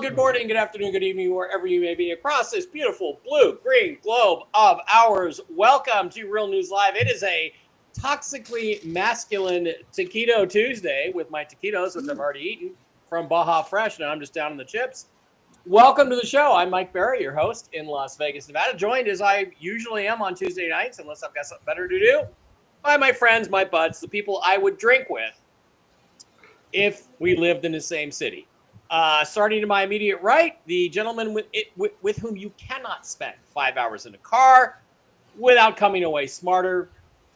good morning, good afternoon, good evening, wherever you may be across this beautiful blue-green globe of ours. Welcome to Real News Live. It is a toxically masculine taquito Tuesday with my taquitos, which I've already eaten from Baja Fresh. Now I'm just down in the chips. Welcome to the show. I'm Mike Bara, your host in Las Vegas, Nevada, joined as I usually am on Tuesday nights, unless I've got something better to do, by my friends, my buds, the people I would drink with if we lived in the same city. Starting to my immediate right, the gentleman with whom you cannot spend 5 hours in a car without coming away smarter.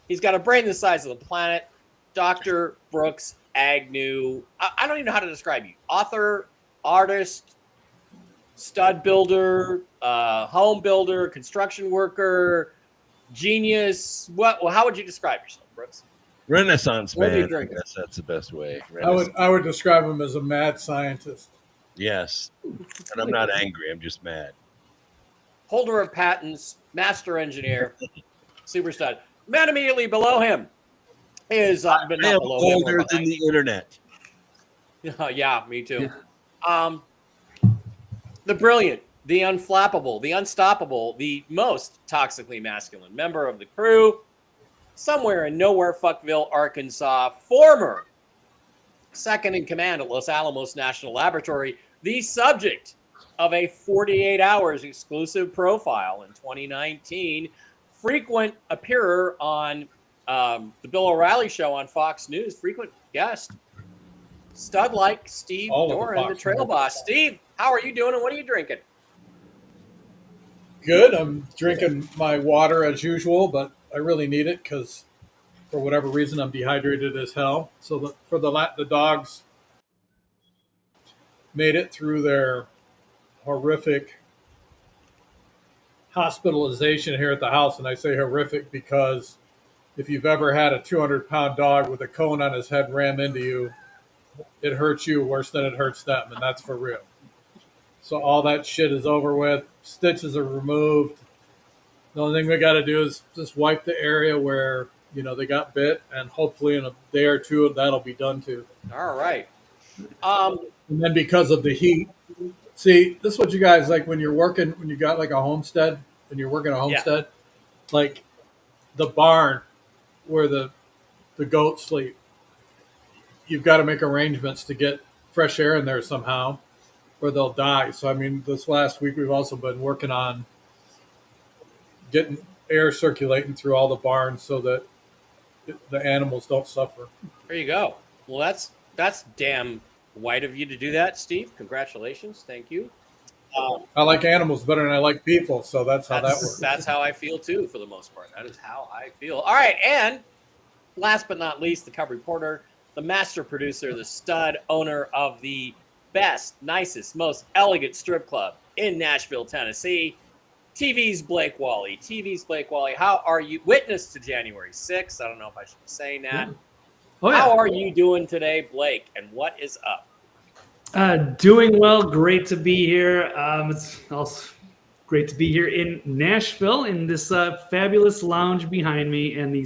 He's got a brain the size of the planet. Dr. Brooks Agnew. I don't even know how to describe you. Author, artist, stud builder, home builder, construction worker, genius. How would you describe yourself, Brooks? Renaissance man. I guess that's the best way. I would describe him as a mad scientist. Yes, and I'm not angry. I'm just mad. Holder of patents, master engineer, super stud. Man immediately below him is but not below him. Older than the internet. Yeah, me too. The brilliant, the unflappable, the unstoppable, the most toxically masculine member of the crew. Somewhere in nowhere, Fuckville, Arkansas, former second in command at Los Alamos National Laboratory, the subject of a 48 hours exclusive profile in 2019, frequent appearer on the Bill O'Reilly Show on Fox News, frequent guest, stud like Steve Doran, the Trail Boss. Steve, how are you doing and what are you drinking? Good. I'm drinking my water as usual, but I really need it because for whatever reason I'm dehydrated as hell. So the dogs made it through their horrific hospitalization here at the house. And I say horrific because if you've ever had a 200-pound dog with a cone on his head ram into you, it hurts you worse than it hurts them. And that's for real. So all that shit is over with. Stitches are removed. The only thing we got to do is just wipe the area where, they got bit. And hopefully in a day or two, that'll be done too. All right. And then because of the heat, see, this is what you guys like when you're working, when you got like a homestead and you're working a homestead, like the barn where the goats sleep. You've got to make arrangements to get fresh air in there somehow or they'll die. So, this last week we've also been working on getting air circulating through all the barns so that the animals don't suffer. There you go. Well, that's damn white of you to do that, Steve. Congratulations. Thank you. I like animals better than I like people, so that's how that works. That's how I feel, too, for the most part. That is how I feel. All right, and last but not least, the Cub Reporter, the master producer, the stud owner of the best, nicest, most elegant strip club in Nashville, Tennessee, TV's Blake Wally. How are you? Witness to January 6th. I don't know if I should be saying that. Oh, yeah. How are you doing today, Blake? And what is up? Doing well. Great to be here. It's also great to be here in Nashville in this fabulous lounge behind me and the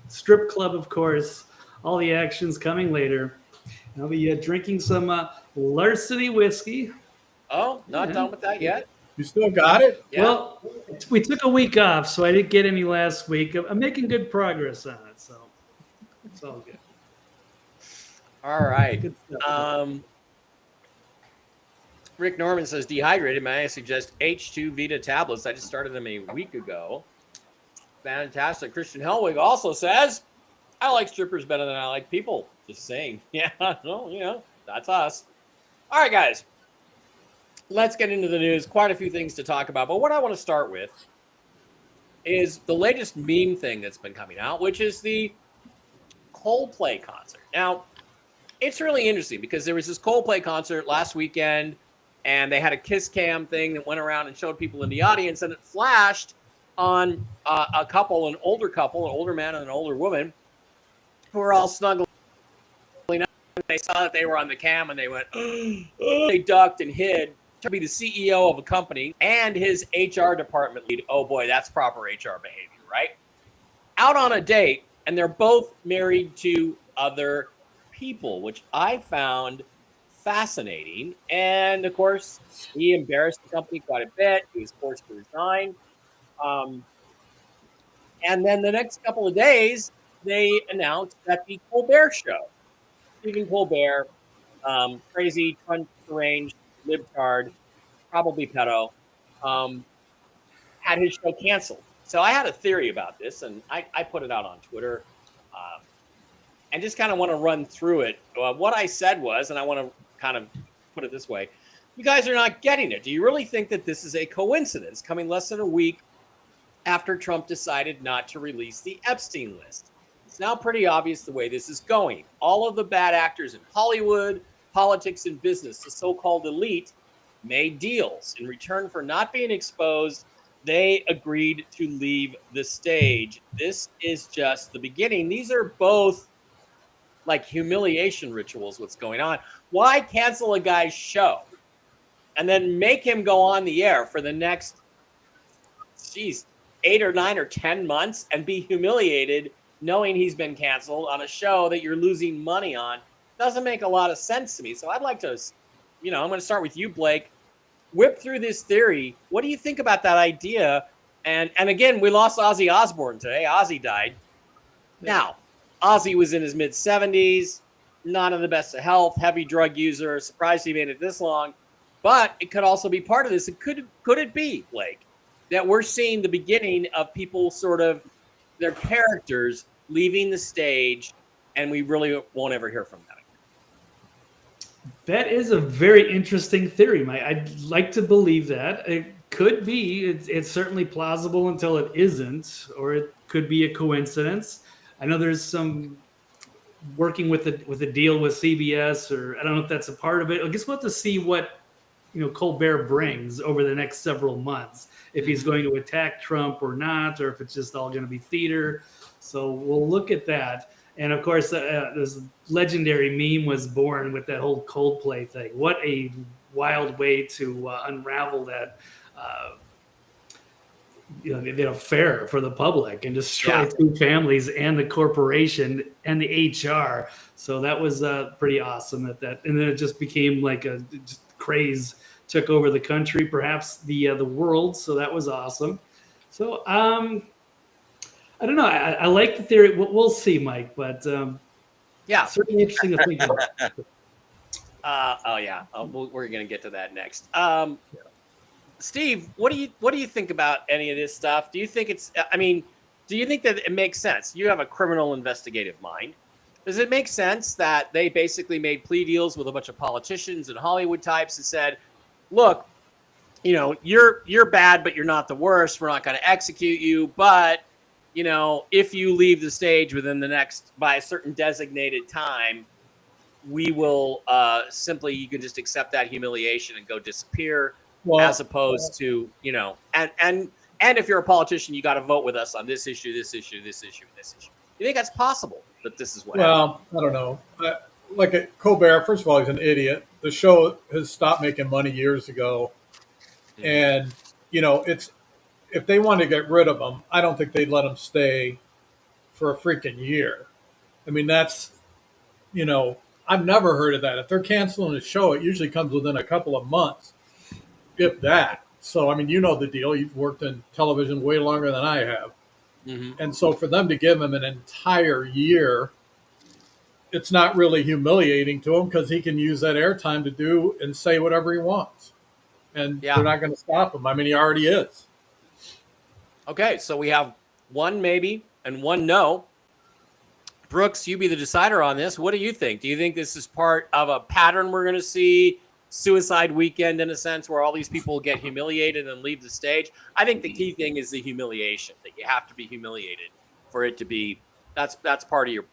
strip club, of course. All the actions coming later. I'll be drinking some Larceny whiskey. Oh, not done with that yet? You still got it? Yeah. Well, we took a week off, so I didn't get any last week. I'm making good progress on it, so it's all good. All right. Rick Norman says, dehydrated. May I suggest H2 Vita tablets? I just started them a week ago. Fantastic. Christian Hellwig also says, I like strippers better than I like people. Just saying. Yeah, no, that's us. All right, guys. Let's get into the news. Quite a few things to talk about. But what I want to start with is the latest meme thing that's been coming out, which is the Coldplay concert. Now, it's really interesting because there was this Coldplay concert last weekend, and they had a kiss cam thing that went around and showed people in the audience, and it flashed on a couple, an older man and an older woman, who were all snuggling up. They saw that they were on the cam, and they went, they ducked and hid. To be the CEO of a company and his HR department lead. Oh boy, that's proper HR behavior, right? Out on a date, and they're both married to other people, which I found fascinating. And of course, he embarrassed the company quite a bit. He was forced to resign. Um, and then the next couple of days, they announced that the Colbert Show, Stephen Colbert, crazy, deranged, libtard, probably pedo, um, had his show canceled. So I had a theory about this, and I put it out on Twitter, and just kind of want to run through it. What I said was, and I want to kind of put it this way: you guys are not getting it. Do you really think that this is a coincidence, coming less than a week after Trump decided not to release the Epstein list? It's now pretty obvious the way this is going. All of the bad actors in Hollywood, politics, and business, the so-called elite, made deals. In return for not being exposed, they agreed to leave the stage. This is just the beginning. These are both like humiliation rituals, what's going on. Why cancel a guy's show and then make him go on the air for the next, 8 or 9 or 10 months and be humiliated knowing he's been canceled on a show that you're losing money on? Doesn't make a lot of sense to me. So I'd like to, I'm going to start with you, Blake. Whip through this theory. What do you think about that idea? And again, we lost Ozzy Osbourne today. Ozzy died. Now, Ozzy was in his mid-70s, not in the best of health, heavy drug user. Surprised he made it this long. But it could also be part of this. It could it be, Blake, that we're seeing the beginning of people sort of their characters leaving the stage, and we really won't ever hear from them? That is a very interesting theory, Mike. I'd like to believe that. It could be. It's certainly plausible until it isn't, or it could be a coincidence. I know there's some working with a deal with CBS, or I don't know if that's a part of it. I guess we'll have to see what Colbert brings over the next several months. If he's going to attack Trump or not, or if it's just all going to be theater. So we'll look at that. And of course, this legendary meme was born with that whole Coldplay thing. What a wild way to unravel that, affair for the public and destroy two families and the corporation and the HR. So that was pretty awesome at that. And then it just became like a craze, took over the country, perhaps the world. So that was awesome. So I don't know. I like the theory. We'll see, Mike. But certainly interesting to think about. We're going to get to that next. Steve, what do you think about any of this stuff? Do you think do you think that it makes sense? You have a criminal investigative mind. Does it make sense that they basically made plea deals with a bunch of politicians and Hollywood types and said, look, you're bad, but you're not the worst. We're not going to execute you, but if you leave the stage by a certain designated time, we will you can just accept that humiliation and go disappear, as opposed to, and if you're a politician, you got to vote with us on this issue, this issue, this issue, and this issue. You think that's possible that this is what happened? I don't know. Like Colbert, first of all, he's an idiot. The show has stopped making money years ago. And, if they wanted to get rid of him, I don't think they'd let him stay for a freaking year. I mean, that's, I've never heard of that. If they're canceling a show, it usually comes within a couple of months, if that. So, I mean, the deal. You've worked in television way longer than I have. Mm-hmm. And so for them to give him an entire year, it's not really humiliating to him because he can use that airtime to do and say whatever he wants. And they're not going to stop him. I mean, he already is. Okay, so we have one maybe and one no. Brooks, you be the decider on this. What do you think? Do you think this is part of a pattern we're going to see? Suicide weekend, in a sense, where all these people get humiliated and leave the stage? I think the key thing is the humiliation, that you have to be humiliated for it to be. That's part of your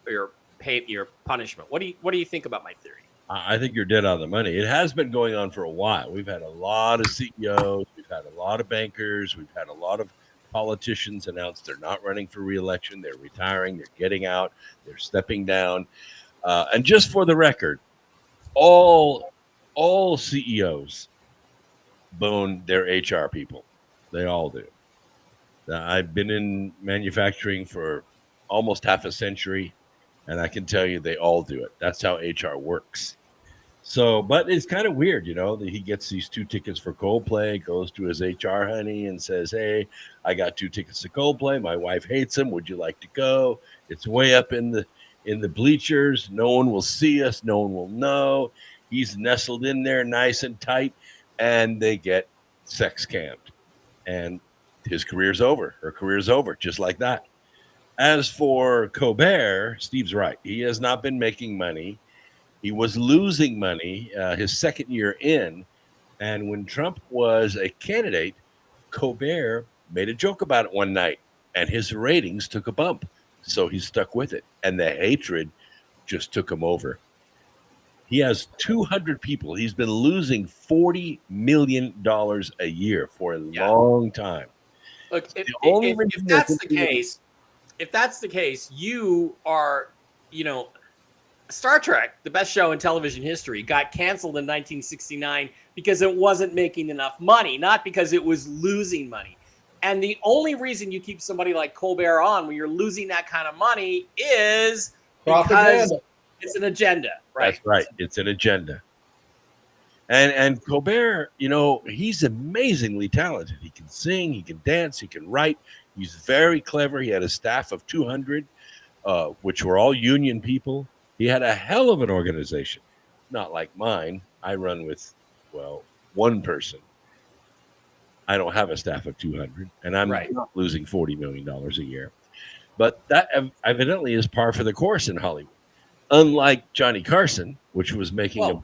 punishment. What do you think about my theory? I think you're dead on the money. It has been going on for a while. We've had a lot of CEOs. We've had a lot of bankers. We've had a lot of politicians announce they're not running for re-election. They're retiring. They're getting out. They're stepping down. And just for the record, all CEOs bone their HR people. They all do. I've been in manufacturing for almost half a century, and I can tell you they all do it. That's how HR works. So, but it's kind of weird, that he gets these 2 tickets for Coldplay, goes to his HR honey and says, "Hey, I got 2 tickets to Coldplay. My wife hates them. Would you like to go? It's way up in the bleachers. No one will see us. No one will know." He's nestled in there nice and tight, and they get sex cammed. And his career's over. Her career's over, just like that. As for Colbert, Steve's right. He has not been making money. He was losing money his second year in. And when Trump was a candidate, Colbert made a joke about it one night, and his ratings took a bump. So he stuck with it. And the hatred just took him over. He has 200 people. He's been losing $40 million a year for a long time. Look, if that's the case, you are, Star Trek, the best show in television history, got canceled in 1969 because it wasn't making enough money, not because it was losing money. And the only reason you keep somebody like Colbert on when you're losing that kind of money is because it's an agenda, right? That's right. It's an agenda. And Colbert, he's amazingly talented. He can sing, he can dance, he can write. He's very clever. He had a staff of 200, which were all union people. He had a hell of an organization, not like mine. I run with, one person. I don't have a staff of 200, and I'm not losing $40 million a year. But that evidently is par for the course in Hollywood. Unlike Johnny Carson, which was making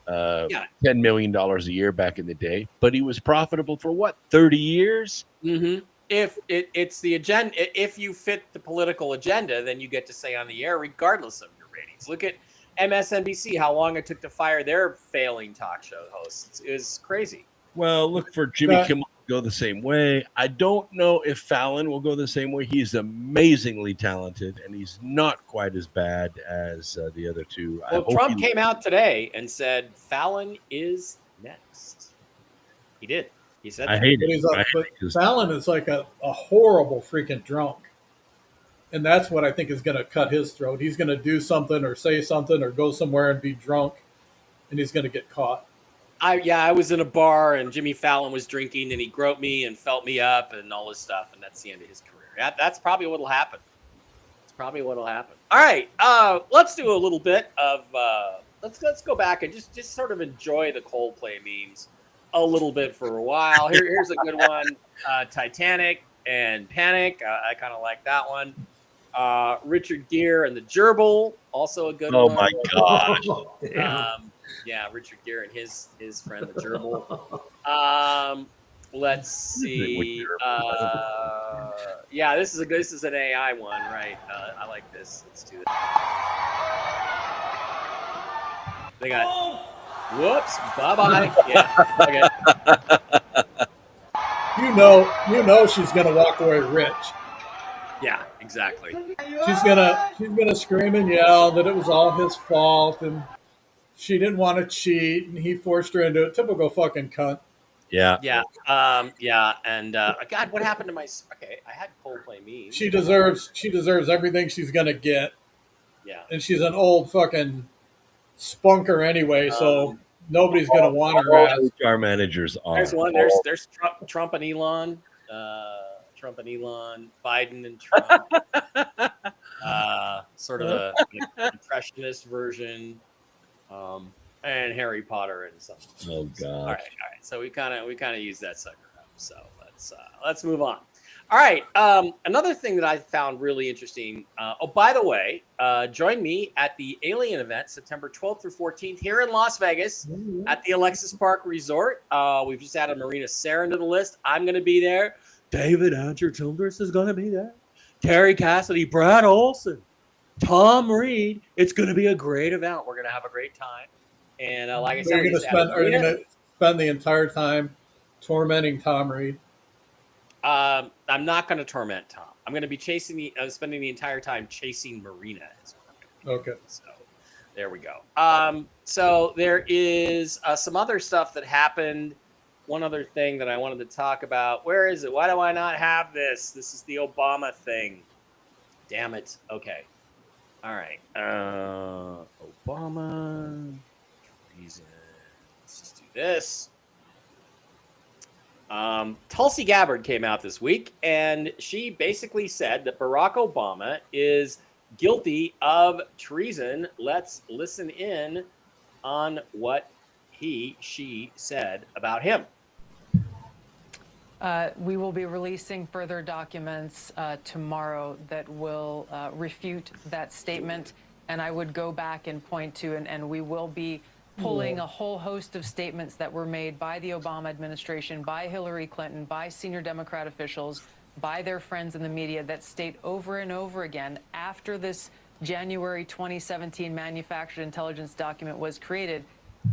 $10 million a year back in the day, but he was profitable for 30 years? Mm-hmm. If it's the agenda, if you fit the political agenda, then you get to say on the air regardless of your ratings. Look at MSNBC, how long it took to fire their failing talk show hosts. It was crazy. Well, look for Jimmy Kimmel to go the same way. I don't know if Fallon will go the same way. He's amazingly talented, and he's not quite as bad as the other two. Well, Trump came out today and said Fallon is next. He did. He said I hate it. But Fallon is like a horrible freaking drunk. And that's what I think is going to cut his throat. He's going to do something or say something or go somewhere and be drunk, and he's going to get caught. I was in a bar and Jimmy Fallon was drinking and he groped me and felt me up and all this stuff, and that's the end of his career. That's probably what'll happen. All right, let's do a little bit of let's go back and just sort of enjoy the Coldplay memes a little bit for a while. Here's a good one: Titanic and Panic. I kind of like that one. Richard Gere and the Gerbil, also a good one. Oh my gosh! Yeah, Richard Gere and his friend the Gerbil. Let's see. Yeah, this is an AI one, right? I like this. Let's do that. They got. Whoops! Bye bye. Yeah. Okay. You know she's gonna walk away rich. Yeah, exactly. She's gonna scream and yell that it was all his fault and she didn't want to cheat and he forced her into it. Typical fucking cunt. Yeah. And God, what happened to my? Okay, I had Coldplay memes. She deserves everything she's gonna get. Yeah, and she's an old fucking spunker anyway, so nobody's gonna want her ass. HR managers are. There's one. There's Trump and Elon. Trump and Elon, Biden and Trump. Sort of an impressionist version. And Harry Potter and something. Oh God! All right. So we kind of use that sucker up. So let's move on. All right. Another thing that I found really interesting. By the way, join me at the Alien event September 12th through 14th here in Las Vegas at the Alexis Park Resort. We've just added Marina Saren to the list. I'm going to be there. David Andrew Childress is going to be there. Terry Cassidy, Brad Olson, Tom Reed. It's going to be a great event. We're going to have a great time. And like I said, are you going to spend the entire time tormenting Tom Reed? I'm not going to torment Tom. I'm going to be spending the entire time chasing Marina. Okay. So there we go. So there is some other stuff that happened. One other thing that I wanted to talk about. Where is it? Why do I not have this? This is the Obama thing. Damn it. Okay. All right. Obama. this. Tulsi Gabbard came out this week, and she basically said that Barack Obama is guilty of treason. Let's listen in on what she said about him. We will be releasing further documents tomorrow that will refute that statement. And I would go back and point to, and we will be pulling a whole host of statements that were made by the Obama administration, by Hillary Clinton, by senior Democrat officials, by their friends in the media that state over and over again, after this January 2017 manufactured intelligence document was created,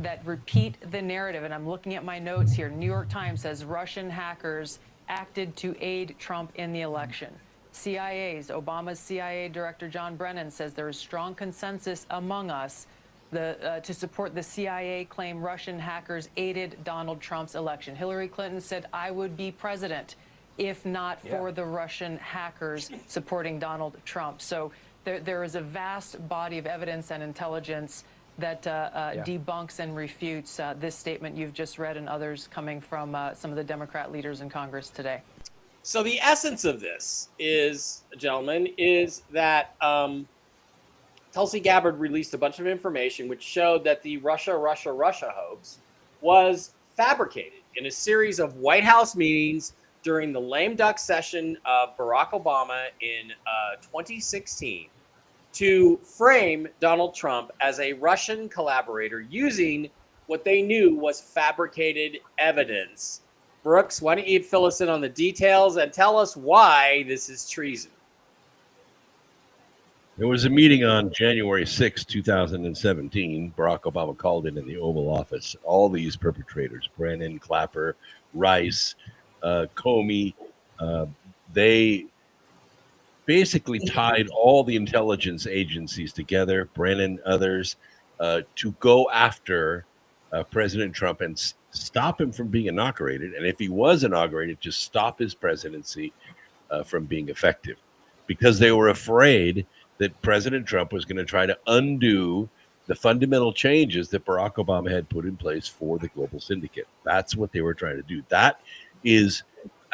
that repeat the narrative. And I'm looking at my notes here. New York Times says Russian hackers acted to aid Trump in the election. Obama's CIA Director John Brennan says there is strong consensus among us to support the CIA claim Russian hackers aided Donald Trump's election. Hillary Clinton said, I would be president if not for the Russian hackers supporting Donald Trump. So there is a vast body of evidence and intelligence that debunks and refutes this statement you've just read and others coming from some of the Democrat leaders in Congress today. So the essence of this is, gentlemen, is that Tulsi Gabbard released a bunch of information which showed that the Russia hoax was fabricated in a series of White House meetings during the lame duck session of Barack Obama in 2016 to frame Donald Trump as a Russian collaborator using what they knew was fabricated evidence. Brooks, why don't you fill us in on the details and tell us why this is treason? There was a meeting on January 6, 2017. Barack Obama called in the Oval Office. All these perpetrators, Brennan, Clapper, Rice, Comey, they basically tied all the intelligence agencies together, Brennan, others, to go after President Trump and stop him from being inaugurated. And if he was inaugurated, just stop his presidency from being effective, because they were afraid that President Trump was going to try to undo the fundamental changes that Barack Obama had put in place for the global syndicate. That's what they were trying to do. That is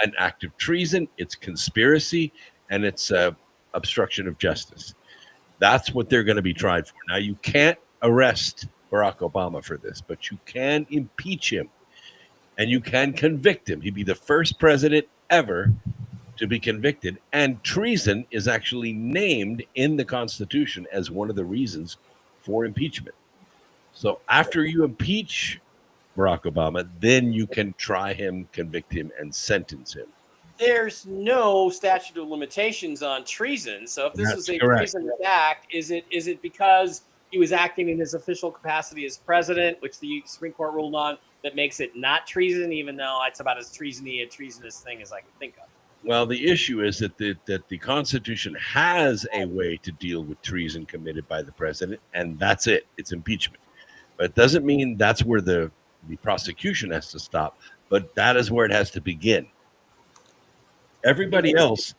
an act of treason. It's conspiracy, and it's obstruction of justice. That's what they're going to be tried for. Now, you can't arrest Barack Obama for this, but you can impeach him, and you can convict him. He'd be the first president ever to be convicted, and treason is actually named in the Constitution as one of the reasons for impeachment. So after you impeach Barack Obama, then you can try him, convict him, and sentence him. There's no statute of limitations on treason. So if this was a treasonous act, is it because he was acting in his official capacity as president, which the Supreme Court ruled on, that makes it not treason, even though it's about as treasonous thing as I can think of? Well, the issue is that the Constitution has a way to deal with treason committed by the president, and that's it. It's impeachment. But it doesn't mean that's where the prosecution has to stop, but that is where it has to begin. Everybody else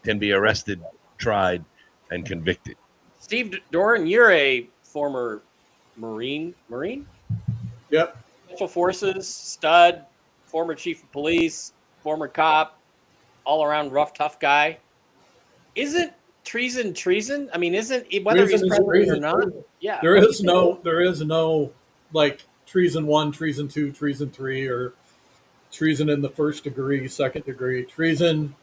can be arrested, tried, and convicted. Steve Doran, you're a former Marine? Yep. Special Forces, stud, former chief of police, former cop, all-around rough, tough guy. Isn't treason? I mean, isn't whether he's president or not? Yeah. There is no like treason 1, treason 2, treason 3, or treason in the first degree, second degree. Treason,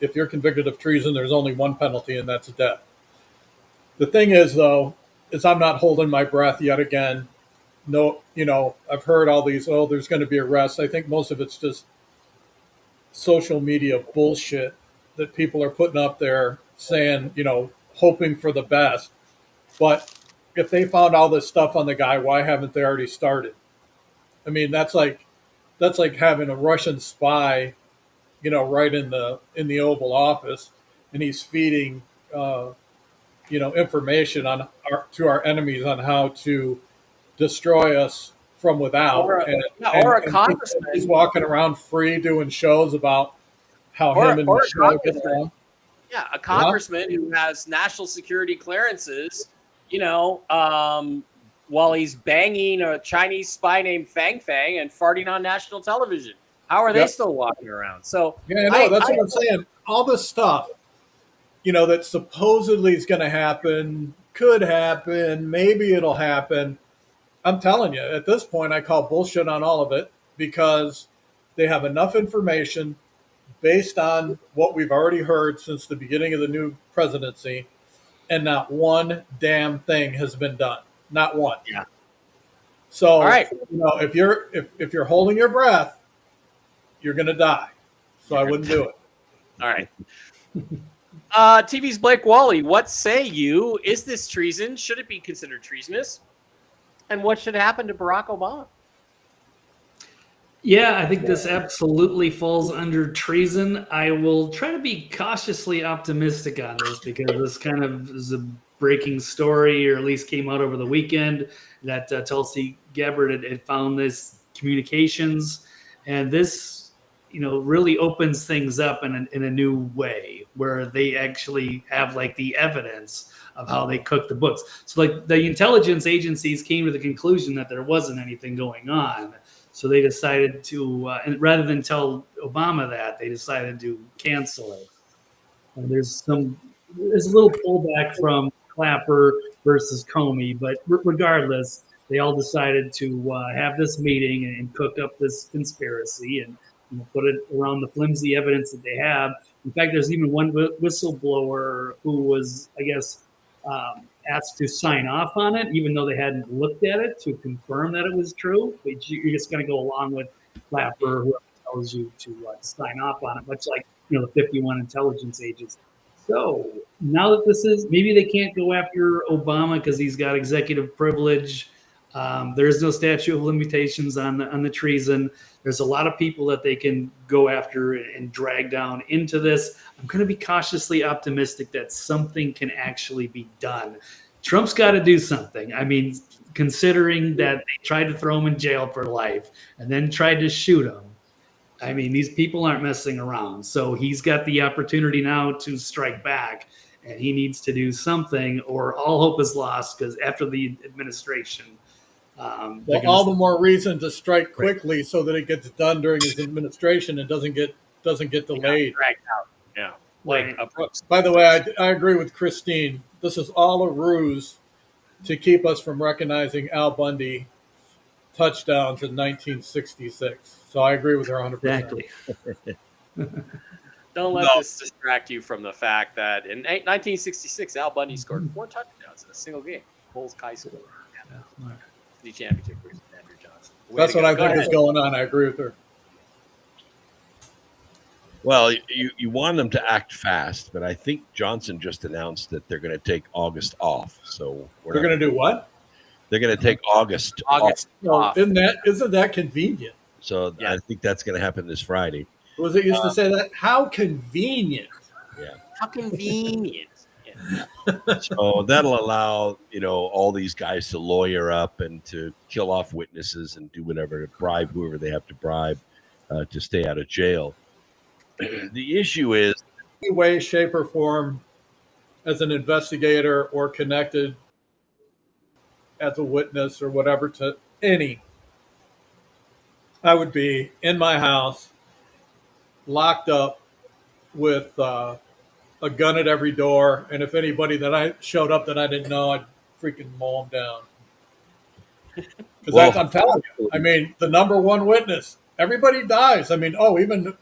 if you're convicted of treason, there's only one penalty, and that's death. The thing is, though, is I'm not holding my breath yet again. No, I've heard all these, there's going to be arrests. I think most of it's just social media bullshit that people are putting up there saying, hoping for the best. But if they found all this stuff on the guy, why haven't they already started? I mean, that's like having a Russian spy, right in the Oval Office, and he's feeding, information to our enemies on how to destroy us from without. Or a congressman. He's walking around free doing shows about how him and Michelle get along. Yeah, a congressman who has national security clearances, while he's banging a Chinese spy named Fang Fang and farting on national television. How are they still walking around? So yeah, I know. That's what I'm saying. All this stuff, that supposedly is going to happen, could happen, maybe it'll happen. I'm telling you, at this point, I call bullshit on all of it because they have enough information based on what we've already heard since the beginning of the new presidency, and not one damn thing has been done. Not one. Yeah. So, all right. If you're holding your breath, you're going to die. So I wouldn't do it. All right. TV's Blake Wally, what say you? Is this treason? Should it be considered treasonous? And what should happen to Barack Obama? Yeah, I think this absolutely falls under treason. I will try to be cautiously optimistic on this because this kind of is a breaking story, or at least came out over the weekend, that Tulsi Gabbard had found this communications. And this, really opens things up in a new way where they actually have like the evidence of how they cooked the books. So like the intelligence agencies came to the conclusion that there wasn't anything going on. So they decided to, and rather than tell Obama that, they decided to cancel it. And there's a little pullback from Clapper versus Comey, but regardless, they all decided to have this meeting and cook up this conspiracy and put it around the flimsy evidence that they have. In fact, there's even one whistleblower who was, I guess, asked to sign off on it, even though they hadn't looked at it to confirm that it was true. But you're just going to go along with Clapper, whoever tells you to sign off on it, much like the 51 intelligence agents. So now that this is, maybe they can't go after Obama because he's got executive privilege. There's no statute of limitations on the treason. There's a lot of people that they can go after and drag down into this. I'm going to be cautiously optimistic that something can actually be done. Trump's got to do something. I mean, considering that they tried to throw him in jail for life and then tried to shoot him. I mean, these people aren't messing around. So he's got the opportunity now to strike back, and he needs to do something or all hope is lost, because after the administration, all the more reason to strike quickly so that it gets done during his administration and doesn't get delayed. Dragged out. Yeah. Like Brooks. By the way, I agree with Christine. This is all a ruse to keep us from recognizing Al Bundy touchdowns in 1966. So I agree with her 100%. Exactly. Don't let this distract you from the fact that in 1966, Al Bundy scored 4 touchdowns in a single game. Bulls High School. The championship versus Andrew Johnson. That's what I think is going on. I agree with her. Well, you want them to act fast, but I think Johnson just announced that they're going to take August off. So they're going to do what? They're going to take August off. Isn't that convenient? So yeah. I think that's going to happen this Friday. Was it used to say that? How convenient. Yeah. How convenient. So that'll allow, all these guys to lawyer up and to kill off witnesses and do whatever, to bribe whoever they have to bribe to stay out of jail. The issue is, any way, shape, or form, as an investigator or connected as a witness or whatever to any, I would be in my house, locked up with a gun at every door, and if anybody that I showed up that I didn't know, I'd freaking mow them down. Because I'm telling you, I mean, the number one witness, everybody dies. I mean, even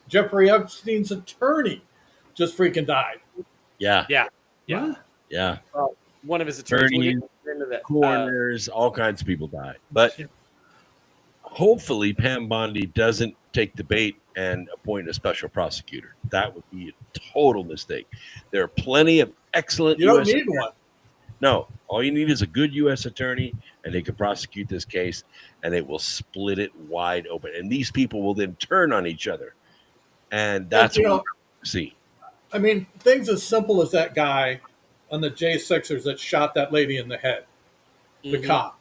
Jeffrey Epstein's attorney just freaking died. Yeah. Well, one of his attorneys, coroners, all kinds of people died. But hopefully Pam Bondi doesn't take the bait and appoint a special prosecutor. That would be a total mistake. There are plenty of excellent You don't need one. No, all you need is a good U.S. attorney, and they can prosecute this case, and it will split it wide open. And these people will then turn on each other. And that's what we see. I mean, things as simple as that guy on the J6ers that shot that lady in the head, the cop.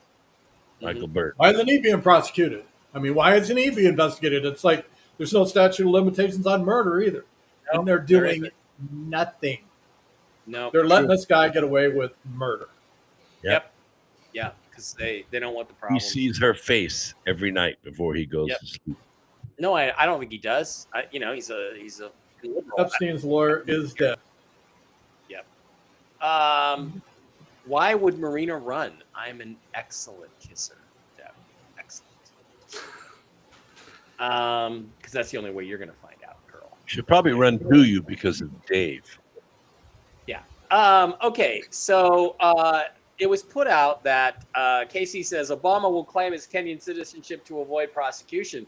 Michael Burt. Why isn't he being prosecuted? I mean, why isn't he being investigated? It's like there's no statute of limitations on murder either. No, and they're doing nothing. No. They're letting this guy get away with murder. Yep. Yeah, because they don't want the He problem. sees her face every night before he goes Yep. to sleep. No, I don't think he does. He's a liberal. Epstein's lawyer is dead. Yep. Why would Marina run? I'm an excellent kisser. Yeah, excellent. Because that's the only way you're gonna find out, girl. She'll probably run to you because of Dave. Yeah. Okay. So it was put out that Casey says Obama will claim his Kenyan citizenship to avoid prosecution.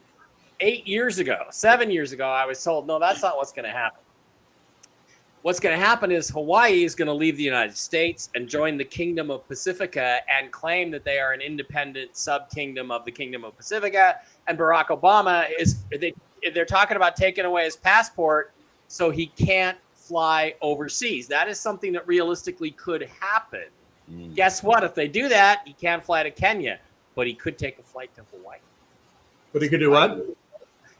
7 years ago, I was told, no, that's not what's going to happen. What's going to happen is Hawaii is going to leave the United States and join the Kingdom of Pacifica and claim that they are an independent sub-kingdom of the Kingdom of Pacifica. And Barack Obama they're talking about taking away his passport so he can't fly overseas. That is something that realistically could happen. Guess what? If they do that, he can't fly to Kenya, but he could take a flight to Hawaii. But he could do what?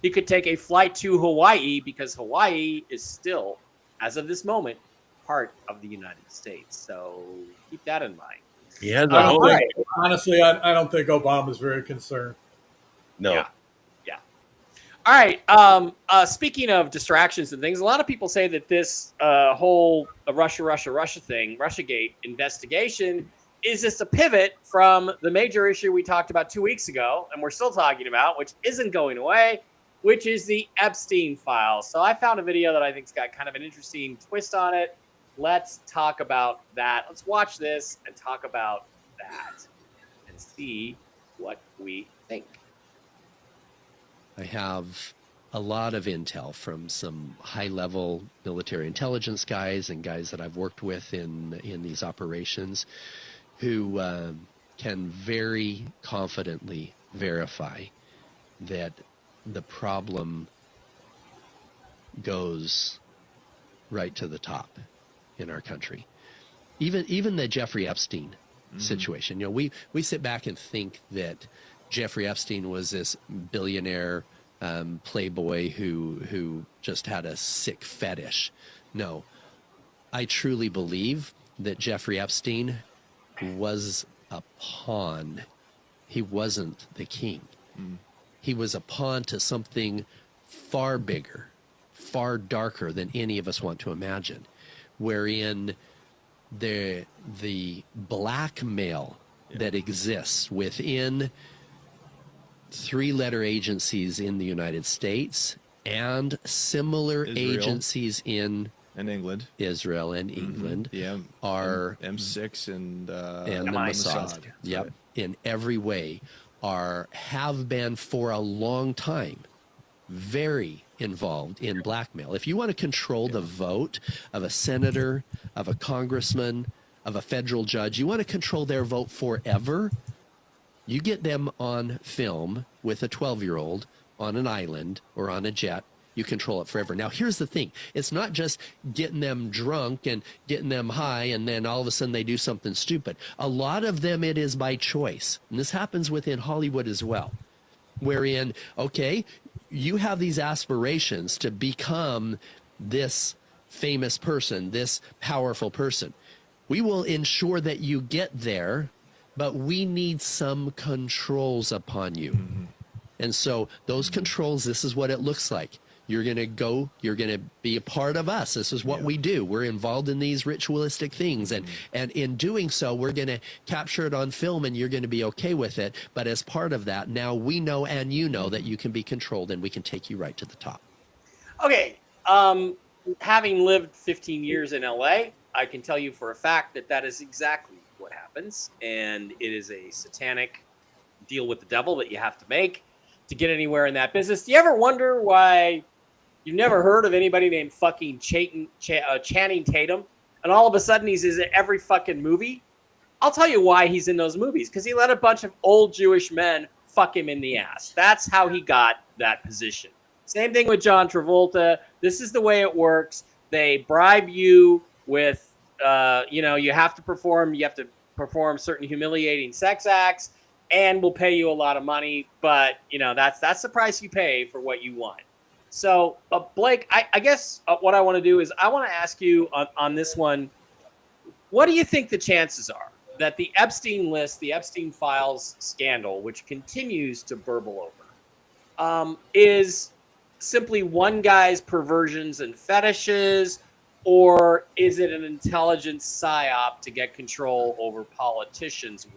He could take a flight to Hawaii because Hawaii is still, as of this moment, part of the United States. So keep that in mind. He has a home. Honestly, I don't think Obama's very concerned. No. Yeah. All right. Speaking of distractions and things, a lot of people say that this whole Russia thing, Russiagate investigation, is just a pivot from the major issue we talked about 2 weeks ago, and we're still talking about, which isn't going away, which is the Epstein files. So I found a video that I think's got kind of an interesting twist on it. Let's talk about that. Let's watch this and talk about that and see what we think. I have a lot of intel from some high-level military intelligence guys and guys that I've worked with in these operations who can very confidently verify that the problem goes right to the top in our country. Even the Jeffrey Epstein situation. We sit back and think that Jeffrey Epstein was this billionaire playboy who just had a sick fetish. No, I truly believe that Jeffrey Epstein was a pawn. He wasn't the king. He was a pawn to something far bigger, far darker than any of us want to imagine, wherein the blackmail that exists within three-letter agencies in the United States and similar agencies in England, Israel and England, are M6 and the Mossad. Yep, Right. in every way have been for a long time very involved in blackmail. If you want to control the vote of a senator, of a congressman, of a federal judge, you want to control their vote forever, you get them on film with a 12-year-old on an island or on a jet, you control it forever. Now, here's the thing. It's not just getting them drunk and getting them high and then all of a sudden they do something stupid. A lot of them, it is by choice. And this happens within Hollywood as well, wherein, okay, you have these aspirations to become this famous person, this powerful person. We will ensure that you get there, but we need some controls upon you. And so those controls, this is what it looks like. You're going to go, you're going to be a part of us. This is what we do. We're involved in these ritualistic things. And in doing so, we're going to capture it on film and you're going to be okay with it. But as part of that, now we know and you know that you can be controlled and we can take you right to the top. Okay. Having lived 15 years in LA, I can tell you for a fact that that is exactly what happens. And it is a satanic deal with the devil that you have to make to get anywhere in that business. Do you ever wonder why you've never heard of anybody named fucking Channing Tatum, and all of a sudden he's in every fucking movie? I'll tell you why he's in those movies. Because he let a bunch of old Jewish men fuck him in the ass. That's how he got that position. Same thing with John Travolta. This is the way it works. They bribe you with, you have to perform certain humiliating sex acts, and we'll pay you a lot of money. But, that's the price you pay for what you want. So, Blake, I guess what I want to do is I want to ask you on this one, what do you think the chances are that the Epstein list, the Epstein files scandal, which continues to burble over, is simply one guy's perversions and fetishes, or is it an intelligence psyop to get control over politicians,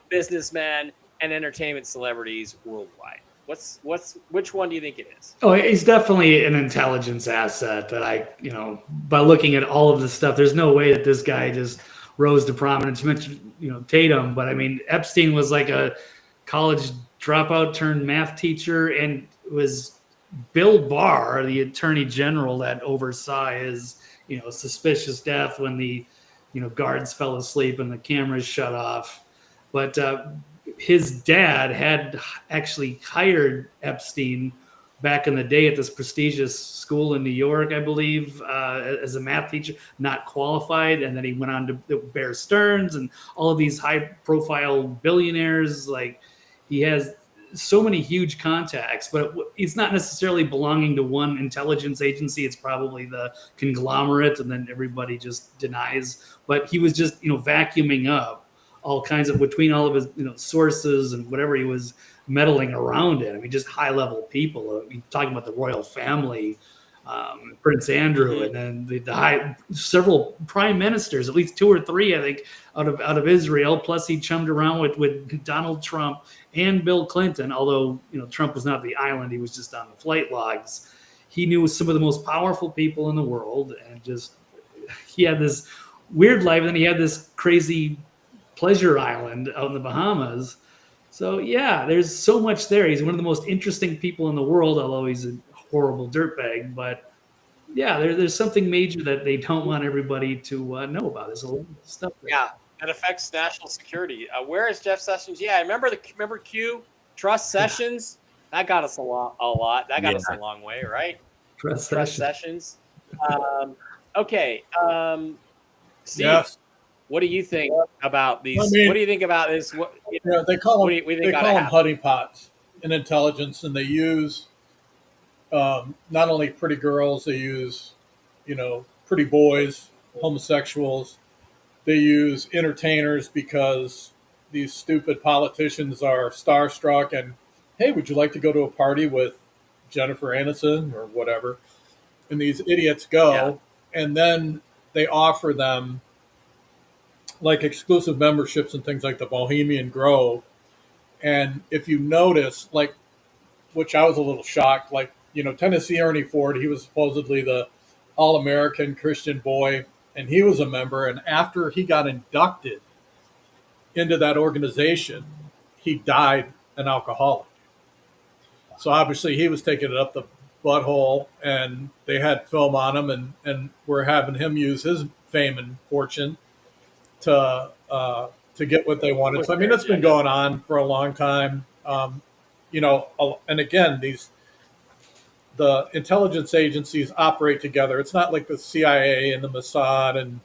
businessmen, and entertainment celebrities worldwide? Which one do you think it is? Oh, he's definitely an intelligence asset that by looking at all of this stuff, there's no way that this guy just rose to prominence. You mentioned, Tatum, but I mean, Epstein was like a college dropout turned math teacher, and was Bill Barr, the attorney general that oversaw his, suspicious death when the, guards fell asleep and the cameras shut off. But his dad had actually hired Epstein back in the day at this prestigious school in New York, I believe, as a math teacher, not qualified. And then he went on to Bear Stearns and all of these high-profile billionaires. Like, he has so many huge contacts, but it's not necessarily belonging to one intelligence agency. It's probably the conglomerate, and then everybody just denies. But he was just, vacuuming up all kinds of, between all of his, sources and whatever he was meddling around in. I mean, just high level people. Talking about the royal family, Prince Andrew, and then the several prime ministers, at least 2 or 3, I think, out of Israel. Plus, he chummed around with Donald Trump and Bill Clinton. Although Trump was not at the island, he was just on the flight logs. He knew some of the most powerful people in the world, and just he had this weird life. And then he had this crazy pleasure island out in the Bahamas. So yeah, there's so much there. He's one of the most interesting people in the world, although he's a horrible dirtbag. But yeah, there's something major that they don't want everybody to know about. There's a lot of stuff there. Yeah, that affects national security. Where is Jeff Sessions? Yeah, I remember Q Trust Sessions. That got us a lot. That got us a long way, right? Trust Sessions. Okay, Steve. Yes. What do you think about these? I mean, what do you think about this? They call them honeypots in intelligence, and they use not only pretty girls, they use pretty boys, homosexuals. They use entertainers because these stupid politicians are starstruck and, hey, would you like to go to a party with Jennifer Aniston or whatever? And these idiots go, and then they offer them like exclusive memberships and things like the Bohemian Grove. And if you notice, like, which I was a little shocked, like, Tennessee Ernie Ford, he was supposedly the all-American Christian boy, and he was a member. And after he got inducted into that organization, he died an alcoholic. So obviously he was taking it up the butthole, and they had film on him, and were having him use his fame and fortune to get what they wanted. So I mean, it's been going on for a long time. And again, the intelligence agencies operate together. It's not like the CIA and the Mossad and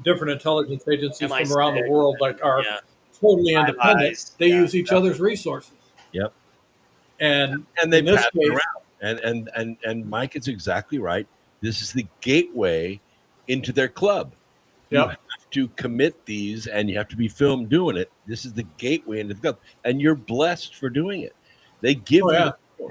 different intelligence agencies from around the world are totally independent. They use each other's resources. Yep. And they pass it around. And Mike is exactly right. This is the gateway into their club. You have to commit these, and you have to be filmed doing it. This is the gateway into the club, and you're blessed for doing it. They give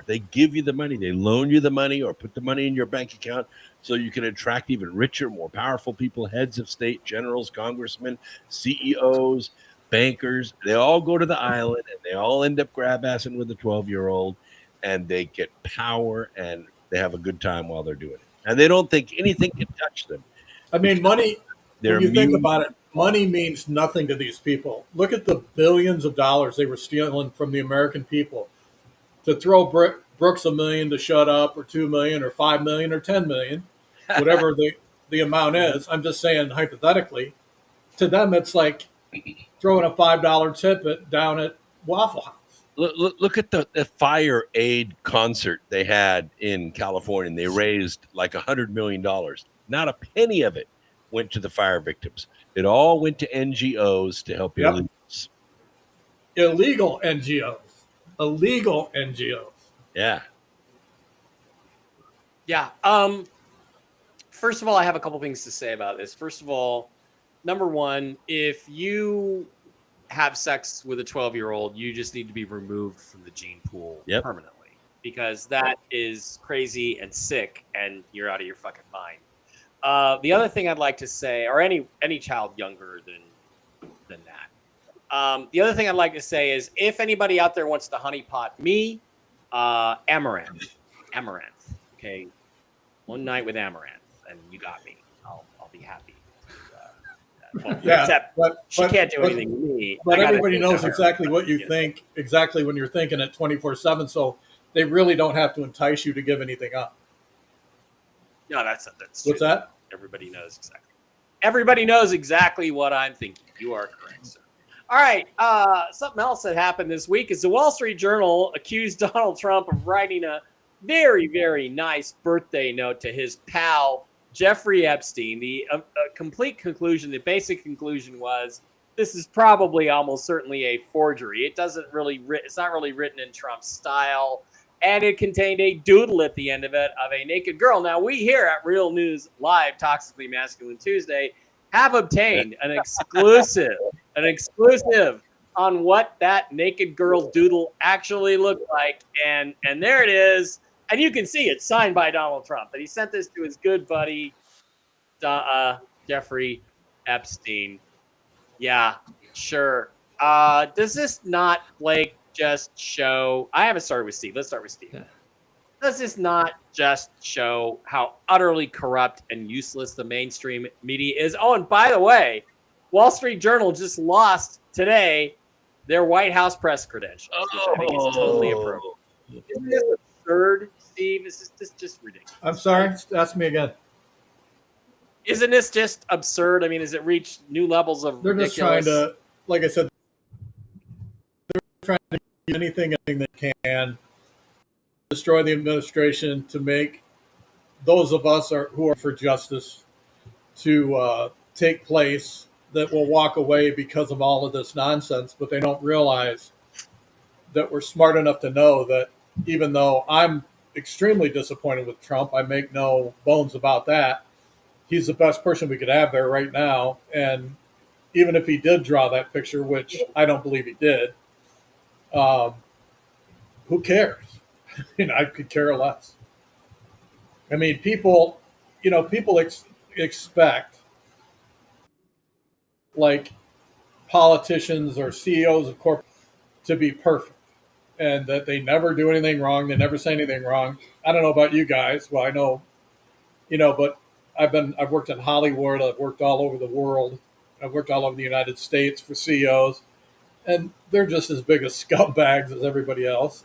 they give you the money. They loan you the money or put the money in your bank account so you can attract even richer, more powerful people, heads of state, generals, congressmen, CEOs, bankers. They all go to the island, and they all end up grab-assing with a 12-year-old, and they get power, and they have a good time while they're doing it. And they don't think anything can touch them. I mean, money, when you think about it, money means nothing to these people. Look at the billions of dollars they were stealing from the American people. To throw Brooks $1 million to shut up, or $2 million, or $5 million, or $10 million, whatever the amount is. I'm just saying hypothetically. To them, it's like throwing a $5 tip down at Waffle House. Look at the fire aid concert they had in California. They raised like $100 million. Not a penny of it went to the fire victims. It all went to NGOs to help illegals. Illegal NGOs. Illegal NGOs. Yeah. Yeah. First of all, I have a couple things to say about this. First of all, number one, if you have sex with a 12-year-old, you just need to be removed from the gene pool permanently, because that is crazy and sick, and you're out of your fucking mind. The other thing I'd like to say, or any child younger than that. The other thing I'd like to say is, if anybody out there wants to honeypot me, Amaranth. Okay, one night with Amaranth, and you got me. I'll be happy. Well, except she can't do anything to me. But everybody knows exactly what you think, exactly when you're thinking at 24/7. So they really don't have to entice you to give anything up. No, that's what's true. that? Everybody knows exactly. Everybody knows exactly what I'm thinking. You are correct, sir. All right. Something else that happened this week is the Wall Street Journal accused Donald Trump of writing a very, very nice birthday note to his pal Jeffrey Epstein. The complete conclusion, the basic conclusion was, this is probably almost certainly a forgery. It's not really written in Trump's style, and it contained a doodle at the end of it of a naked girl. Now, we here at Real News Live, Toxically Masculine Tuesday, have obtained an exclusive on what that naked girl doodle actually looked like, and there it is. And you can see it's signed by Donald Trump. But he sent this to his good buddy, Jeffrey Epstein. Yeah, sure. Does this not, Blake, just show... I haven't started with Steve. Let's start with Steve. Yeah. Does this not just show how utterly corrupt and useless the mainstream media is? Oh, and by the way, Wall Street Journal just lost today their White House press credentials, which I think is totally appropriate. Isn't this absurd, Steve? This is just ridiculous. I'm sorry. Ask me again. Isn't this just absurd? I mean, has it reached new levels of ridiculous? They're just trying to, like I said, they're trying to do anything they can, destroy the administration, to make those of us who are for justice to take place, that will walk away because of all of this nonsense. But they don't realize that we're smart enough to know that even though I'm extremely disappointed with Trump, I make no bones about that, he's the best person we could have there right now. And even if he did draw that picture, which I don't believe he did, who cares? I could care less. I mean, people expect, like, politicians or CEOs of corporate to be perfect, and that they never do anything wrong. They never say anything wrong. I don't know about you guys. Well, I know, but I've worked in Hollywood. I've worked all over the world. I've worked all over the United States for CEOs, and they're just as big as scumbags as everybody else.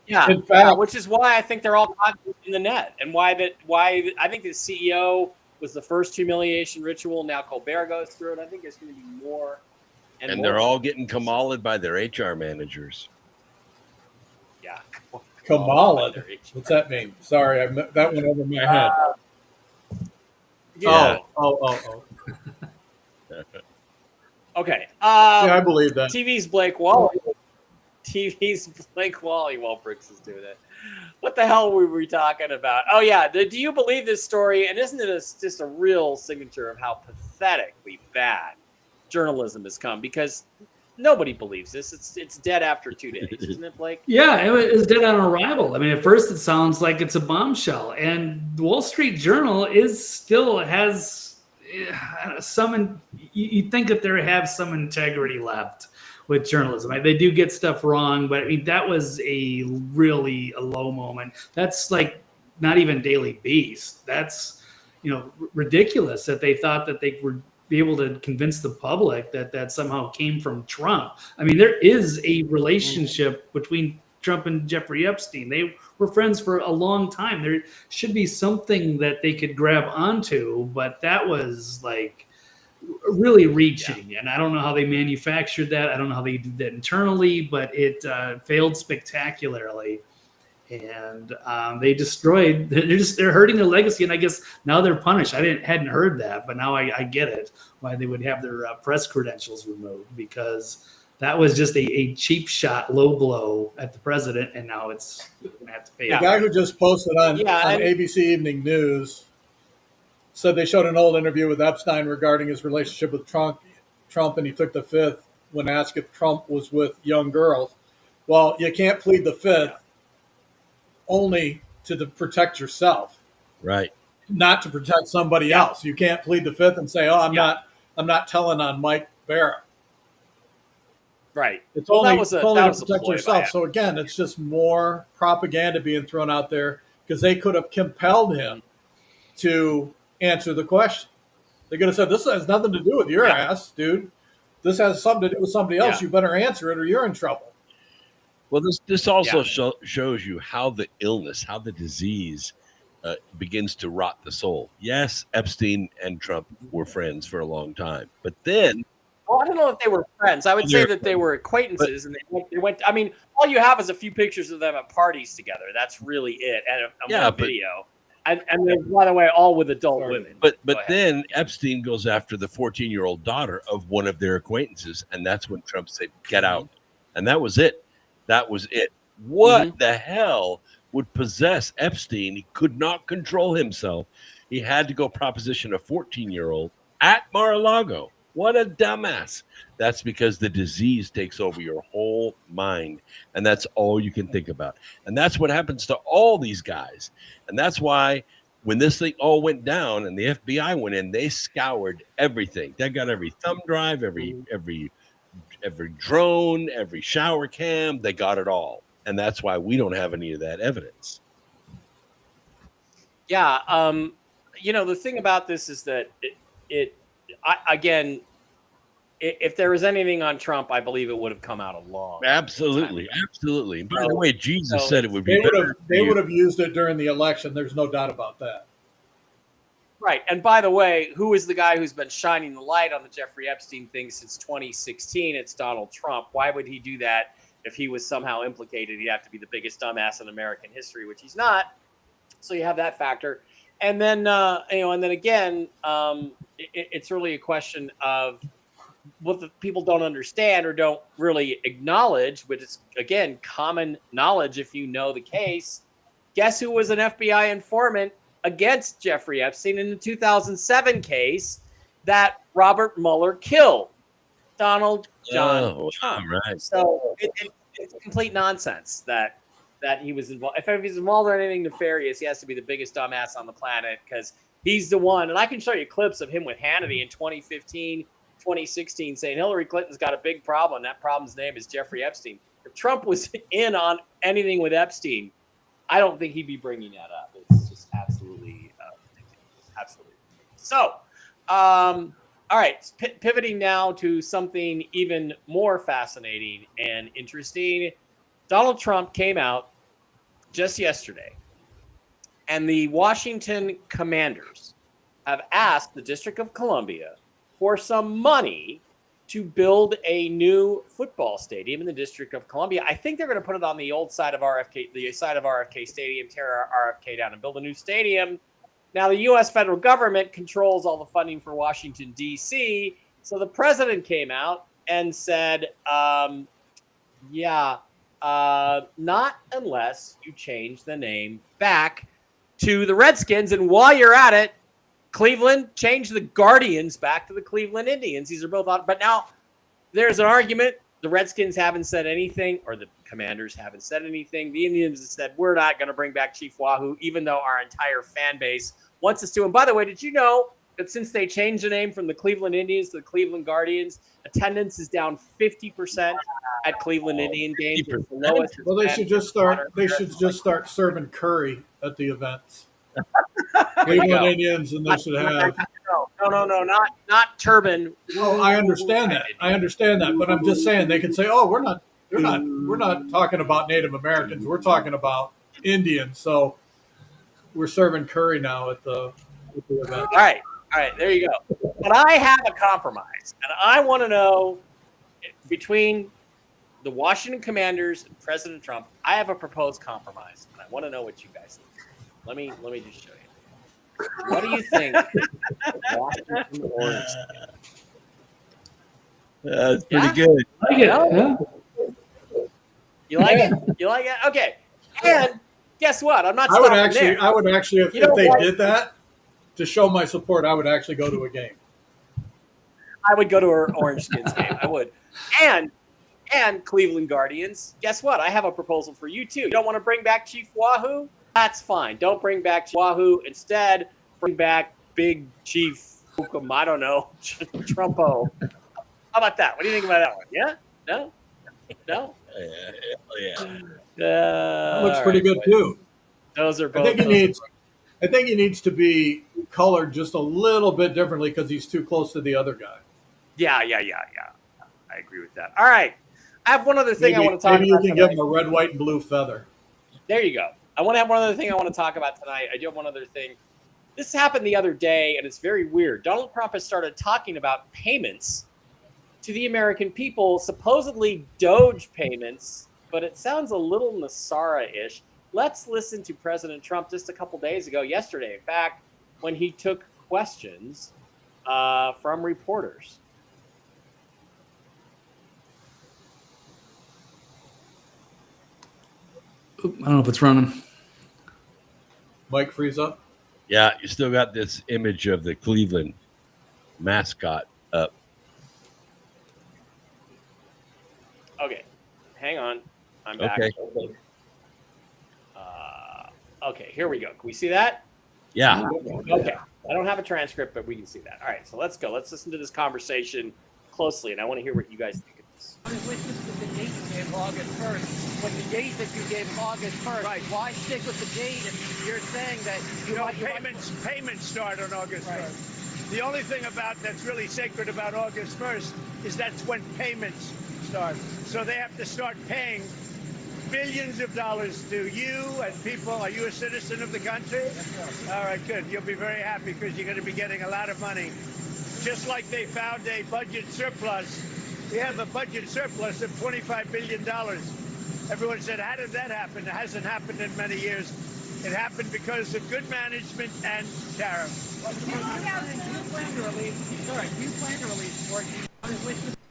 Yeah, in fact, which is why I think they're all caught in the net, and why I think the CEO was the first humiliation ritual. Now Colbert goes through it. I think there's going to be more. And more. They're all getting Kamala'd by their HR managers. Yeah. Kamala'd? What's that mean? Sorry, that went over my head. Yeah. Oh. Okay. Yeah, I believe that. TV's Blake Wally while Brooks is doing it. What the hell were we talking about? Oh, yeah. Do you believe this story? And isn't it just a real signature of how pathetically bad journalism has come? Because nobody believes this. It's dead after 2 days, isn't it, Blake? Yeah, it was dead on arrival. I mean, at first it sounds like it's a bombshell, and the Wall Street Journal still has some. You think that they have some integrity left with journalism. They do get stuff wrong, but I mean, that was a low moment. That's like not even Daily Beast. That's ridiculous that they thought that they would be able to convince the public that somehow came from Trump. I mean, there is a relationship between Trump and Jeffrey Epstein. They were friends for a long time. There should be something that they could grab onto, but that was like really reaching. Yeah. And I don't know how they manufactured that. I don't know how they did that internally, but it failed spectacularly. And they destroyed. They're hurting their legacy, and I guess now they're punished. I hadn't heard that, but now I get it, why they would have their press credentials removed, because that was just a cheap shot, low blow at the president, and now it's going to have to pay. The guy who just posted on ABC Evening News said they showed an old interview with Epstein regarding his relationship with Trump, and he took the fifth when asked if Trump was with young girls. Well, you can't plead the fifth only to protect yourself, Right. not to protect somebody else. You can't plead the fifth and say, "Oh, I'm not telling on Mike Bara." Right. It's Well, only, that was a to protect ploy yourself. by So again, it's just more propaganda being thrown out there because they could have compelled him to answer the question. They could have said, "This has nothing to do with your ass, dude. This has something to do with somebody else. You better answer it, or you're in trouble." Well, this also shows you how the illness, how the disease begins to rot the soul. Yes, Epstein and Trump were friends for a long time, but then. Well, I don't know if they were friends. I would say that they were acquaintances, and they went. I mean, all you have is a few pictures of them at parties together. That's really it, and a video. And they're, by the way, all with adult women. But then Epstein goes after the 14-year-old daughter of one of their acquaintances, and that's when Trump said, "Get out," and that was it. That was it. What the hell would possess Epstein? He could not control himself. He had to go proposition a 14-year-old at Mar-a-Lago. What a dumbass. That's because the disease takes over your whole mind, and that's all you can think about. And that's what happens to all these guys. And that's why when this thing all went down and the FBI went in, they scoured everything. They got every thumb drive, every drone, every shower cam. They got it all. And that's why we don't have any of that evidence. Yeah. The thing about this is that if there was anything on Trump, I believe it would have come out a long Absolutely. Absolutely. By the way, Jesus said it would be they would have used it during the election. There's no doubt about that. Right. And by the way, who is the guy who's been shining the light on the Jeffrey Epstein thing since 2016? It's Donald Trump. Why would he do that if he was somehow implicated? He'd have to be the biggest dumbass in American history, which he's not. So you have that factor. And then, it's really a question of what the people don't understand or don't really acknowledge, which is, again, common knowledge if you know the case. Guess who was an FBI informant against Jeffrey Epstein in the 2007 case that Robert Mueller killed? Donald John Trump. Right. So it's complete nonsense that he was involved. If he's involved in anything nefarious, he has to be the biggest dumbass on the planet because he's the one. And I can show you clips of him with Hannity in 2015, 2016 saying Hillary Clinton's got a big problem. That problem's name is Jeffrey Epstein. If Trump was in on anything with Epstein, I don't think he'd be bringing that up. It's just absolutely ridiculous. Absolutely. So, all right, pivoting now to something even more fascinating and interesting. Donald Trump came out just yesterday, and the Washington Commanders have asked the District of Columbia for some money to build a new football stadium in the District of Columbia. I think they're going to put it on the old side of RFK, the side of RFK Stadium, tear RFK down and build a new stadium. Now, the U.S. federal government controls all the funding for Washington, D.C., so the president came out and said, not unless you change the name back to the Redskins. And while you're at it, Cleveland, change the Guardians back to the Cleveland Indians. These are both on. But now there's an argument. The Redskins haven't said anything, or the Commanders haven't said anything. The Indians have said, we're not going to bring back Chief Wahoo, even though our entire fan base wants us to. And by the way, did you know that since they changed the name from the Cleveland Indians to the Cleveland Guardians, attendance is down 50% at Cleveland Indian games? It's the lowest. Well, they should just start serving curry at the events. Cleveland Indians, and they should have. No, not turban. Oh, I understand that. But I'm just saying they could say, "Oh, we're not talking about Native Americans. We're talking about Indians." So we're serving curry now at the event. All right, there you go. But I have a compromise, and I want to know between the Washington Commanders and President Trump. I have a proposed compromise, and I want to know what you guys think. Let me just show you. What do you think? Washington Orange. That's pretty good. I like it. Yeah. You like it? You like it? Okay. And guess what? I'm not. I would actually, if they did that, to show my support, I would actually go to a game. I would go to an Orange Skins game. I would. And Cleveland Guardians, guess what? I have a proposal for you, too. You don't want to bring back Chief Wahoo? That's fine. Don't bring back Chief Wahoo. Instead, bring back Big Chief, I don't know, Trumpo. How about that? What do you think about that one? Yeah? No? No? Yeah. That looks pretty good, too. Those are both. I think he needs to be colored just a little bit differently because he's too close to the other guy. Yeah. I agree with that. All right. I have one other thing I want to talk about. Maybe you can give him a red, white, and blue feather. There you go. I want to have one other thing I want to talk about tonight. I do have one other thing. This happened the other day, and it's very weird. Donald Trump has started talking about payments to the American people, supposedly Doge payments, but it sounds a little Nasara-ish. Let's listen to President Trump just a couple days ago, yesterday, in fact, when he took questions from reporters. I don't know if it's running. Mike, freeze up. Yeah, you still got this image of the Cleveland mascot up. Okay, hang on. I'm back. Okay. Okay, here we go. Can we see that? Yeah. Okay. I don't have a transcript, but we can see that. All right, so let's go. Let's listen to this conversation closely, and I want to hear what you guys think of this. With the date you gave August 1st, but the date that you gave August 1st, right. Why stick with the date if you're saying that payments start on August 1st. The only thing that's really sacred about August 1st is that's when payments start. So they have to start paying billions of dollars to you and people. Are you a citizen of the country? Yes, all right, good. You'll be very happy because you're going to be getting a lot of money. Just like they found a budget surplus. We have a budget surplus of $25 billion. Everyone said, how did that happen? It hasn't happened in many years. It happened because of good management and tariffs. Do you plan to release 14?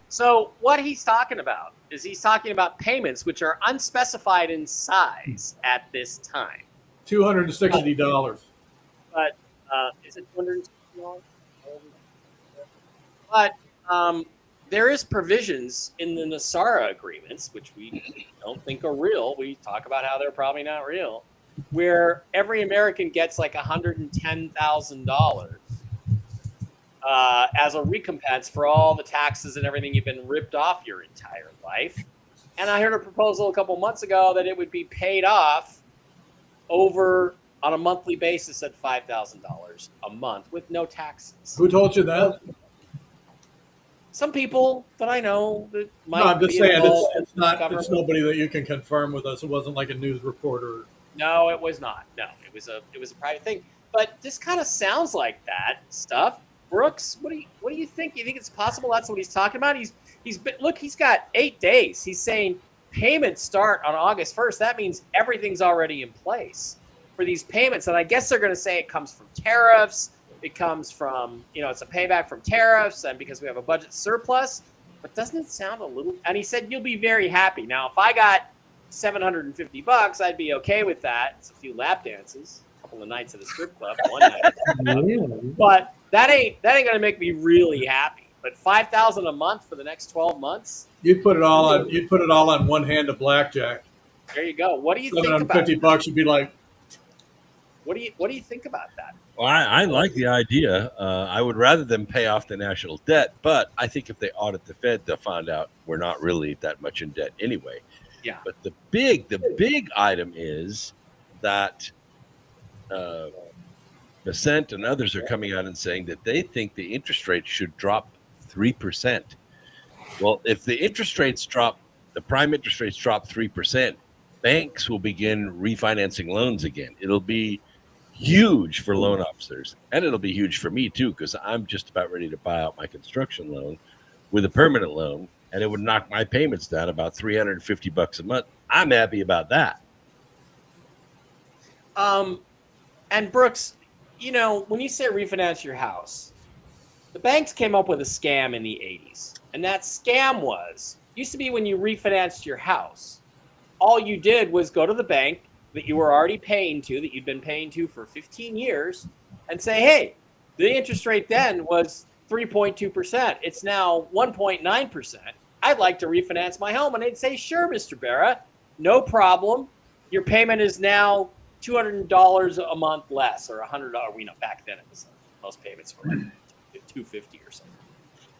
So what he's talking about is he's talking about payments which are unspecified in size at this time. $260. But is it $260? But there is provisions in the Nasara agreements, which we don't think are real. We talk about how they're probably not real, where every American gets like $110,000 as a recompense for all the taxes and everything you've been ripped off your entire life. And I heard a proposal a couple months ago that it would be paid off over on a monthly basis at $5,000 a month with no taxes. Who told you that? Some people that I know that might. No, I'm just be saying involved it's in not. government. It's nobody that you can confirm with us. It wasn't like a news reporter. No, it was not. No, it was a private thing. But this kind of sounds like that stuff. Brooks, what do you think? You think it's possible that's what he's talking about? He's got 8 days. He's saying payments start on August 1st. That means everything's already in place for these payments. And I guess they're going to say it comes from tariffs. It comes from, it's a payback from tariffs and because we have a budget surplus. But doesn't it sound a little? And he said, you'll be very happy. Now, if I got $750, I'd be okay with that. It's a few lap dances, a couple of nights at a strip club, one night. But that ain't gonna make me really happy. But $5,000 a month for the next 12 months. You'd put it all on one hand of blackjack. There you go. What do you think about $750? You'd be like, what do you think about that? Well, I like the idea. I would rather them pay off the national debt, but I think if they audit the Fed, they'll find out we're not really that much in debt anyway. Yeah. But the big item is that Dissent and others are coming out and saying that they think the interest rate should drop 3%. Well, if the interest rates drop, the prime interest rates drop 3%, banks will begin refinancing loans again. It'll be huge for loan officers, and it'll be huge for me too, because I'm just about ready to buy out my construction loan with a permanent loan, and it would knock my payments down about $350 a month. I'm happy about that. And Brooks, when you say refinance your house, the banks came up with a scam in the 80s, and that scam used to be when you refinanced your house, all you did was go to the bank that you were already paying to, that you'd been paying to for 15 years, and say, hey, the interest rate then was 3.2%. It's now 1.9%. I'd like to refinance my home. And they'd say, sure, Mr. Bara, no problem. Your payment is now $200 a month less, or $100. Back then it was most payments were like $250 or something.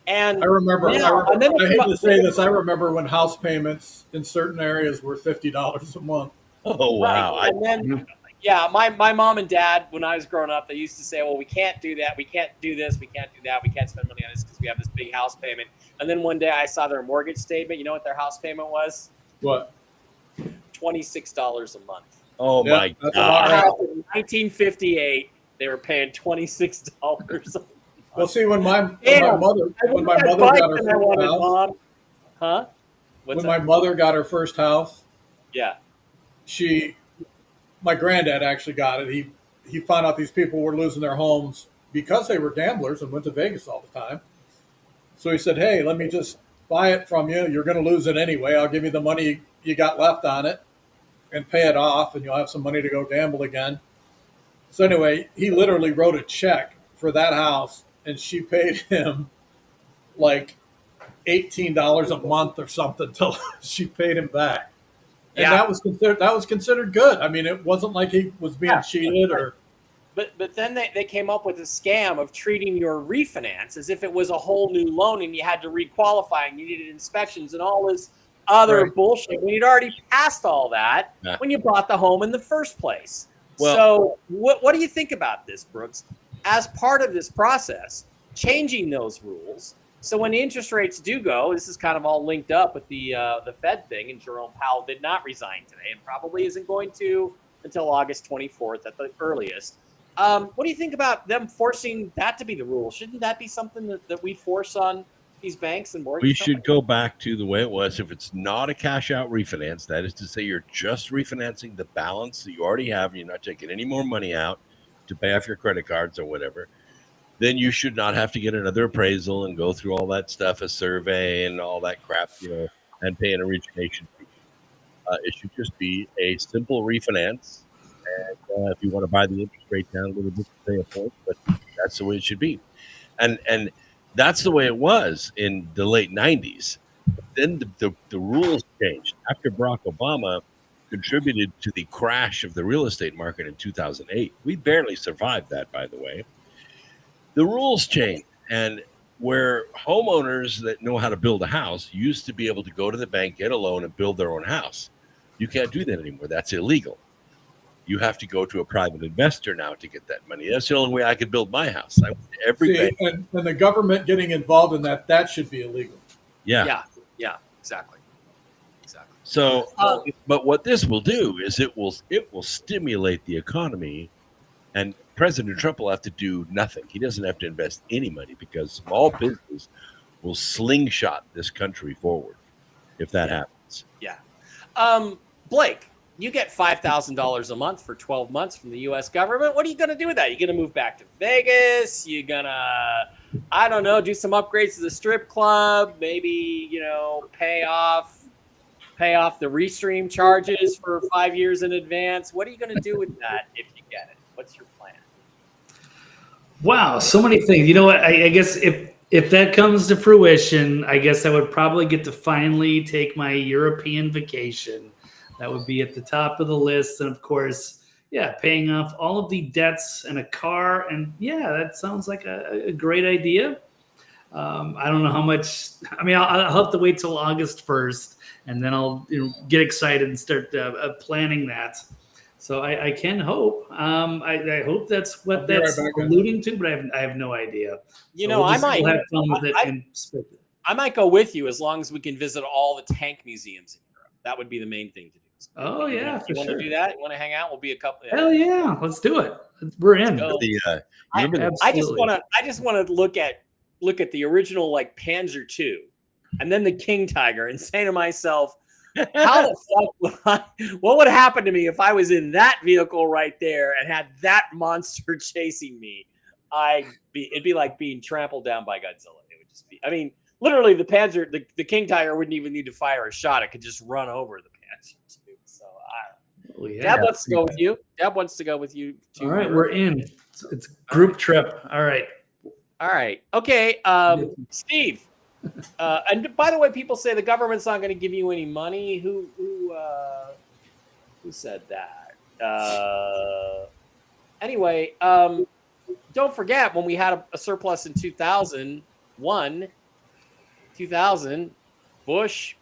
And I remember. now, I hate to say this. I remember when house payments in certain areas were $50 a month. Oh wow! Right. And then, my mom and dad, when I was growing up, they used to say, well, we can't do that. We can't do this. We can't do that. We can't spend money on this because we have this big house payment. And then one day I saw their mortgage statement. You know what their house payment was? What? $26 a month. Oh my that's God! In 1958, they were paying $26 a month. Well, see, when my mother got her first house, huh? when my mother got her first house, yeah, my granddad actually got it. He found out these people were losing their homes because they were gamblers and went to Vegas all the time. So he said, hey, let me just buy it from you. You're going to lose it anyway. I'll give you the money you got left on it and pay it off, and you'll have some money to go gamble again. So anyway, he literally wrote a check for that house, and she paid him like $18 a month or something till she paid him back. And that was considered good. I mean, it wasn't like he was being cheated or. But then they came up with a scam of treating your refinance as if it was a whole new loan and you had to requalify and you needed inspections and all this other bullshit when you'd already passed all that when you bought the home in the first place. Well, so what do you think about this, Brooks? As part of this process, changing those rules. So when the interest rates do go, this is kind of all linked up with the Fed thing, and Jerome Powell did not resign today and probably isn't going to until August 24th at the earliest. What do you think about them forcing that to be the rule? Shouldn't that be something that we force on these banks and mortgage We companies? should go back to the way it was. If it's not a cash out refinance, that is to say you're just refinancing the balance that you already have and you're not taking any more money out to pay off your credit cards or whatever, then you should not have to get another appraisal and go through all that stuff, a survey and all that crap, and pay an origination fee. It should just be a simple refinance. And if you want to buy the interest rate down a little bit, pay a point, but that's the way it should be. And that's the way it was in the late 90s. Then the rules changed. After Barack Obama contributed to the crash of the real estate market in 2008, we barely survived that, by the way. The rules changed, and where homeowners that know how to build a house used to be able to go to the bank, get a loan, and build their own house. You can't do that anymore. That's illegal. You have to go to a private investor now to get that money. That's the only way I could build my house. And the government getting involved in that should be illegal. Yeah, exactly. So, but what this will do is it will stimulate the economy, and President Trump will have to do nothing. He doesn't have to invest any money because small business will slingshot this country forward if that happens. Yeah. Blake, you get $5,000 a month for 12 months from the U.S. government. What are you going to do with that? You're going to move back to Vegas? You're going to, I don't know, do some upgrades to the strip club? Maybe, pay off the restream charges for 5 years in advance? What are you going to do with that if you get it? What's your plan? Wow, so many things. You know what? I guess if that comes to fruition, I guess I would probably get to finally take my European vacation. That would be at the top of the list. And of course, paying off all of the debts and a car. And that sounds like a great idea. I don't know how much. I mean, I'll have to wait till August 1st, and then I'll get excited and start planning that. So I can hope. I hope that's what that's alluding to, but I have no idea. I might go with you as long as we can visit all the tank museums in Europe. That would be the main thing to do. Oh yeah, you want to do that? You want to hang out? We'll be a couple. Hell yeah, let's do it. We're in. I just want to look at the original Panzer II, and then the King Tiger, and say to myself, how the fuck what would happen to me if I was in that vehicle right there and had that monster chasing me? It'd be like being trampled down by Godzilla. It would just be. I mean, literally, the Panzer, the King Tiger wouldn't even need to fire a shot. It could just run over the Panzer II. So Oh, yeah. Deb wants to go with you. Deb wants to go with you too. All right, we're in. It's group trip. All right. All right. Okay. Steve. And by the way, people say the government's not going to give you any money. Who said that? Anyway, don't forget when we had a surplus in 2000, Bush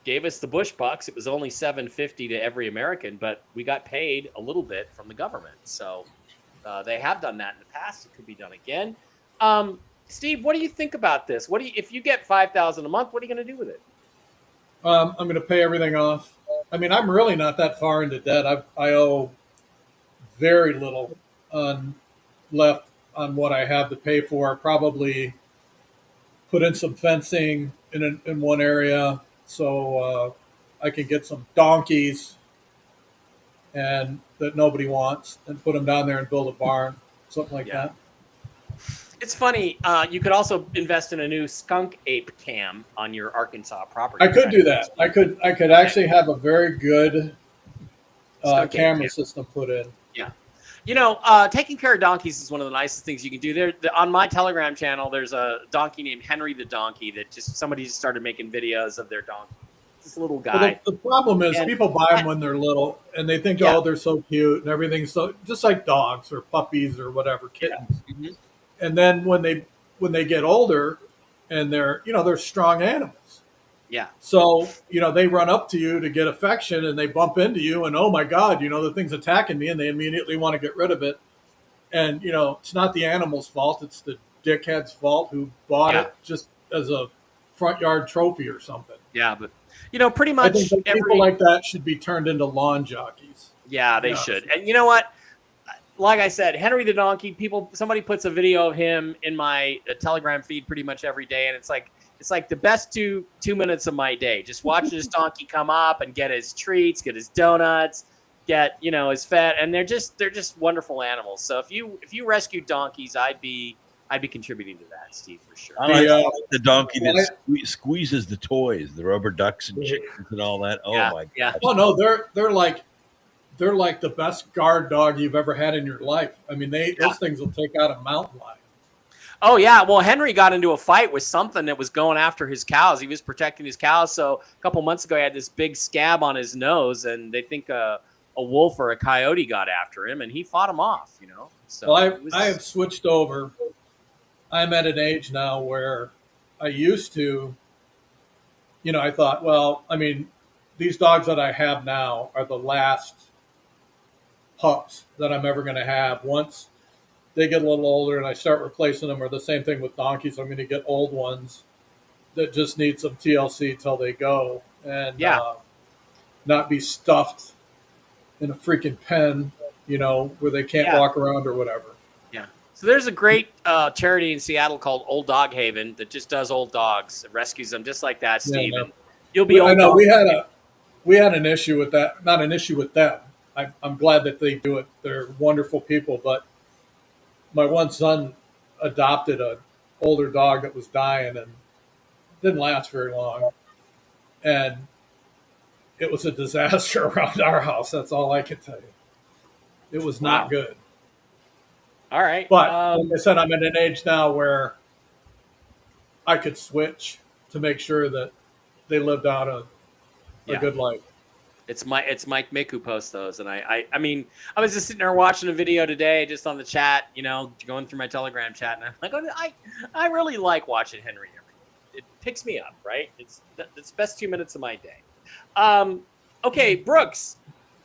gave us the Bush bucks. It was only $750 to every American, but we got paid a little bit from the government. So they have done that in the past. It could be done again. Steve, what do you think about this? If you get $5,000 a month? What are you going to do with it? I'm going to pay everything off. I mean, I'm really not that far into debt. I owe very little left on what I have to pay for. Probably put in some fencing in one area so I can get some donkeys and that nobody wants and put them down there and build a barn, something like that. It's funny. You could also invest in a new skunk ape cam on your Arkansas property. I could do that. I could actually have a very good camera system put in. Yeah. Taking care of donkeys is one of the nicest things you can do. On my Telegram channel, there's a donkey named Henry the Donkey that somebody just started making videos of their donkey. This little guy. Well, the problem is people buy them when they're little and they think, oh, they're so cute and everything's so just like dogs or puppies or whatever, kittens. Yeah. Mm-hmm. And then when they get older and they're strong animals. Yeah. So, they run up to you to get affection and they bump into you and, oh my God, the thing's attacking me, and they immediately want to get rid of it. And, it's not the animal's fault. It's the dickhead's fault who bought it just as a front yard trophy or something. Yeah. But, pretty much I think people like that should be turned into lawn jockeys. Yeah, they should. And you know what? Like I said, Henry the Donkey, somebody puts a video of him in my Telegram feed pretty much every day. And it's like the best two minutes of my day. Just watch this donkey come up and get his treats, get his donuts, get, his fat. And they're just wonderful animals. So if you rescue donkeys, I'd be contributing to that, Steve, for sure. I like the donkey that squeezes the toys, the rubber ducks and chickens and all that. Oh my God. Yeah. Oh no, they're like the best guard dog you've ever had in your life. I mean, those things will take out a mountain lion. Oh yeah, well Henry got into a fight with something that was going after his cows. He was protecting his cows. So a couple months ago, he had this big scab on his nose, and they think a wolf or a coyote got after him, and he fought him off. So well, I have switched over. I'm at an age now where I used to, I thought, well, I mean, these dogs that I have now are the last pups that I'm ever going to have. Once they get a little older and I start replacing them, or the same thing with donkeys, I'm going to get old ones that just need some TLC till they go, and not be stuffed in a freaking pen, where they can't walk around or whatever. Yeah. So there's a great charity in Seattle called Old Dog Haven that just does old dogs. It rescues them just like that, Steve. Yeah, and you'll be old. I know we had an issue with that. Not an issue with them. I'm glad that they do it. They're wonderful people. But my one son adopted an older dog that was dying and didn't last very long. And it was a disaster around our house. That's all I can tell you. It was not good. All right. But like I said, I'm at an age now where I could switch to make sure that they lived out a good life. It's Mike Mick who posts those, and I mean, I was just sitting there watching a video today, just on the chat, going through my Telegram chat, and I'm like, I really like watching Henry. It picks me up, right? It's the best 2 minutes of my day. Okay, Brooks.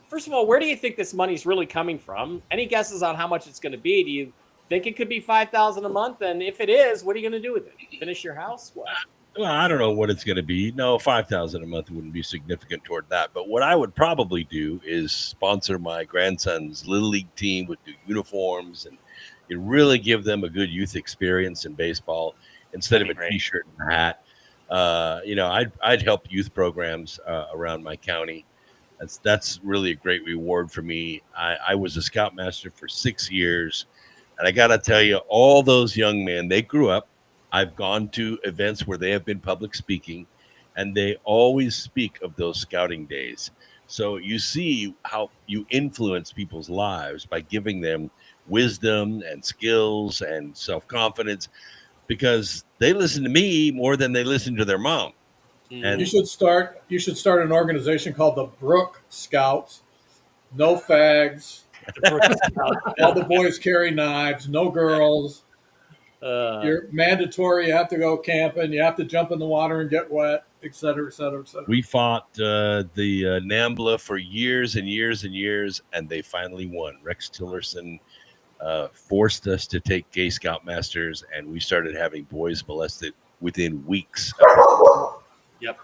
First of all, where do you think this money's really coming from? Any guesses on how much it's going to be? Do you think it could be $5,000 a month? And if it is, what are you going to do with it? Finish your house? What? Well, I don't know what it's going to be. No, $5,000 a month wouldn't be significant toward that. But what I would probably do is sponsor my grandson's Little League team with new uniforms and really give them a good youth experience in baseball instead of a T-shirt and a hat. I'd help youth programs around my county. That's really a great reward for me. I was a scoutmaster for 6 years, and I got to tell you, all those young men, they grew up. I've gone to events where they have been public speaking, and they always speak of those scouting days So you see how you influence people's lives by giving them wisdom and skills and self-confidence, because they listen to me more than they listen to their mom. Mm. You should start an organization called the Brook Scouts. No fags. All the boys carry knives. No girls. You're mandatory. You have to go camping. You have to jump in the water and get wet, et cetera, et cetera, et cetera. We fought the NAMBLA for years and years and years, and they finally won. Rex Tillerson forced us to take Gay Scout Masters, and we started having boys molested within weeks. Yep.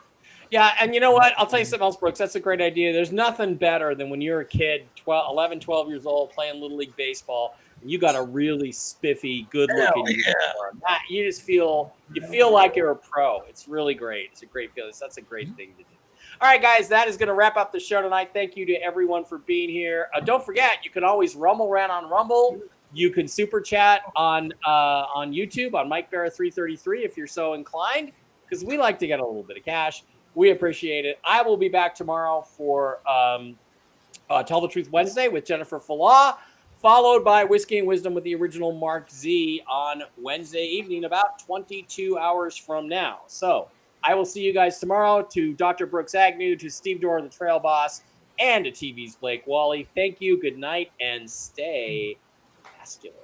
Yeah, and you know what? I'll tell you something else, Brooks. That's a great idea. There's nothing better than when you're a kid, 11, 12 years old, playing Little League Baseball, and you got a really spiffy, good-looking uniform. You just feel like you're a pro. It's really great. It's a great feeling. That's a great thing to do. All right, guys, that is going to wrap up the show tonight. Thank you to everyone for being here. Don't forget, you can always rumble around on Rumble. You can super chat on YouTube on Mike Bara 333 if you're so inclined, because we like to get a little bit of cash. We appreciate it. I will be back tomorrow for Tell the Truth Wednesday with Jennifer Falah, followed by Whiskey and Wisdom with the original Mark Z on Wednesday evening, about 22 hours from now. So I will see you guys tomorrow. To Dr. Brooks Agnew, to Steve Dorr, the Trail Boss, and to TV's Blake Wally. Thank you, good night, and stay masculine.